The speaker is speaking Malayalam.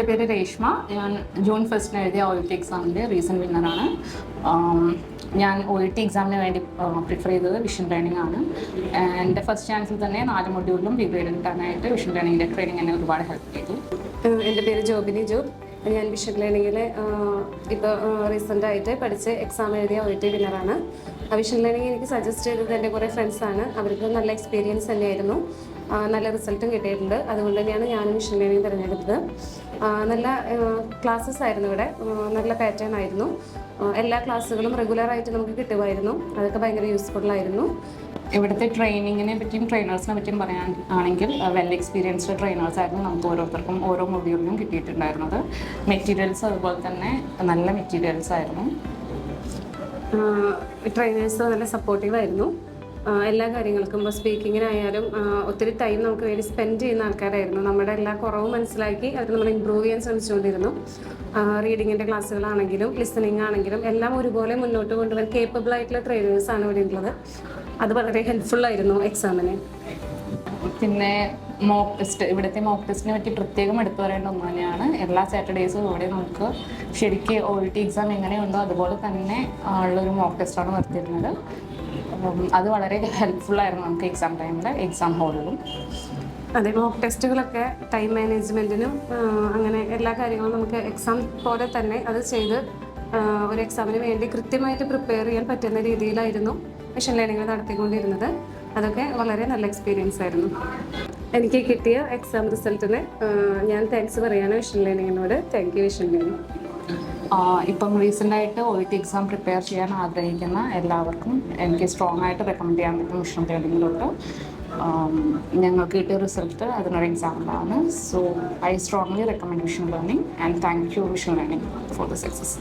എൻ്റെ പേര് രേഷ്മ. ഞാൻ ജൂൺ 1 എഴുതിയ OET എക്സാമിൻ്റെ റീസെൻറ്റ് വിന്നറാണ്. ഞാൻ OET എക്സാമിന് വേണ്ടി പ്രിഫർ ചെയ്തത് വിഷൻ ലേണിംഗ് ആണ്. എൻ്റെ ഫസ്റ്റ് ചാൻസിൽ തന്നെ 4 മൊഡ്യൂളിലും ബി ഗ്രേഡ് കിട്ടാനായിട്ട് വിഷൻ ലേണിങ്ങിൻ്റെ ട്രെയിനിങ് എന്നെ ഒരുപാട് ഹെൽപ്പ് ചെയ്തു. എൻ്റെ പേര് ജോബിനി ജോബ്. ഞാൻ വിഷൻ ലേണിങ്ങിൽ ഇപ്പോൾ റീസെൻ്റായിട്ട് പഠിച്ച് എക്സാം എഴുതിയ OET വിന്നറാണ്. വിഷൻ ലേണിംഗ് എനിക്ക് സജസ്റ്റ് ചെയ്തത് എൻ്റെ കുറേ ഫ്രണ്ട്സാണ്. അവർക്ക് നല്ല എക്സ്പീരിയൻസ് തന്നെയായിരുന്നു, നല്ല റിസൾട്ടും കിട്ടിയിട്ടുണ്ട്. അതുകൊണ്ട് തന്നെയാണ് ഞാനും വിഷൻ ലേണിംഗ് തിരഞ്ഞെടുത്തത്. നല്ല ക്ലാസ്സസ് ആയിരുന്നു ഇവിടെ, നല്ല പാറ്റേൺ ആയിരുന്നു. എല്ലാ ക്ലാസ്സുകളും റെഗുലറായിട്ട് നമുക്ക് കിട്ടുമായിരുന്നു. അതൊക്കെ ഭയങ്കര യൂസ്ഫുള്ളായിരുന്നു. ഇവിടുത്തെ ട്രെയിനിങ്ങിനെ പറ്റിയും ട്രെയിനേഴ്സിനെ പറ്റിയും പറയാൻ ആണെങ്കിൽ വെൽ എക്സ്പീരിയൻസ്ഡ് ട്രെയിനേഴ്സ് ആയിരുന്നു നമുക്ക് ഓരോരുത്തർക്കും ഓരോ മൊഡ്യൂളിലും കിട്ടിയിട്ടുണ്ടായിരുന്നത്. മെറ്റീരിയൽസ് അതുപോലെ തന്നെ നല്ല മെറ്റീരിയൽസ് ആയിരുന്നു. ട്രെയിനേഴ്സ് നല്ല സപ്പോർട്ടീവായിരുന്നു എല്ലാ കാര്യങ്ങൾക്കും. ഇപ്പോൾ സ്പീക്കിങ്ങിനായാലും ഒത്തിരി ടൈം നമുക്ക് വേണ്ടി സ്പെൻഡ് ചെയ്യുന്ന ആൾക്കാരായിരുന്നു. നമ്മുടെ എല്ലാ കുറവും മനസ്സിലാക്കി അവർ നമ്മൾ ഇമ്പ്രൂവ് ചെയ്യാൻ ശ്രമിച്ചുകൊണ്ടിരുന്നു. റീഡിങ്ങിൻ്റെ ക്ലാസ്സുകളാണെങ്കിലും ലിസണിങ് ആണെങ്കിലും എല്ലാം ഒരുപോലെ മുന്നോട്ട് കൊണ്ടുപോകാൻ കേപ്പബിൾ ആയിട്ടുള്ള ട്രെയിനേഴ്സാണ് ഇവിടെ ഉള്ളത്. അത് വളരെ ഹെൽപ്ഫുള്ളായിരുന്നു എക്സാമിന്. പിന്നെ ഇവിടുത്തെ മോക്ക് ടെസ്റ്റിനെ പറ്റി പ്രത്യേകം എടുത്തു പറയേണ്ട ഒന്ന് തന്നെയാണ്. എല്ലാ സാറ്റർഡേയ്സും ഇവിടെ നമുക്ക് ശരിക്കും OET എക്സാം എങ്ങനെയുണ്ടോ അതുപോലെ തന്നെ ഉള്ളൊരു മോക്ക് ടെസ്റ്റാണ് നടത്തിയിരുന്നത്. അത് വളരെ ഹെൽപ്ഫുള്ളായിരുന്നു നമുക്ക് എക്സാം ടൈമിൽ, എക്സാം ഹോളിലും. അതെ, മോക്ക് ടെസ്റ്റുകളൊക്കെ ടൈം മാനേജ്മെൻറ്റിനും അങ്ങനെ എല്ലാ കാര്യങ്ങളും നമുക്ക് എക്സാം പോലെ തന്നെ അത് ചെയ്ത് ഒരു എക്സാമിന് വേണ്ടി കൃത്യമായിട്ട് പ്രിപ്പയർ ചെയ്യാൻ പറ്റുന്ന രീതിയിലായിരുന്നു വിഷൻ ലേണിംഗ് നടത്തിക്കൊണ്ടിരുന്നത്. അതൊക്കെ വളരെ നല്ല എക്സ്പീരിയൻസ് ആയിരുന്നു. എനിക്ക് കിട്ടിയ എക്സാം റിസൾട്ടിന് ഞാൻ താങ്ക്സ് പറയാണ് വിഷൻ ലേണിങ്ങിനോട്. Thank you vision learning. ഇപ്പം റീസെൻ്റായിട്ട് OET എക്സാം പ്രിപ്പയർ ചെയ്യാൻ ആഗ്രഹിക്കുന്ന എല്ലാവർക്കും എനിക്ക് സ്ട്രോങ് ആയിട്ട് റെക്കമെൻഡ് ചെയ്യാൻ പറ്റും വിഷൻ ലേണിങ്ങിലോട്ട്. ഞങ്ങൾക്ക് കിട്ടിയ റിസൾട്ട് അതിനൊരു എക്സാമ്പിളാണ്. So I strongly recommend vision learning and thank you vision learning for the success.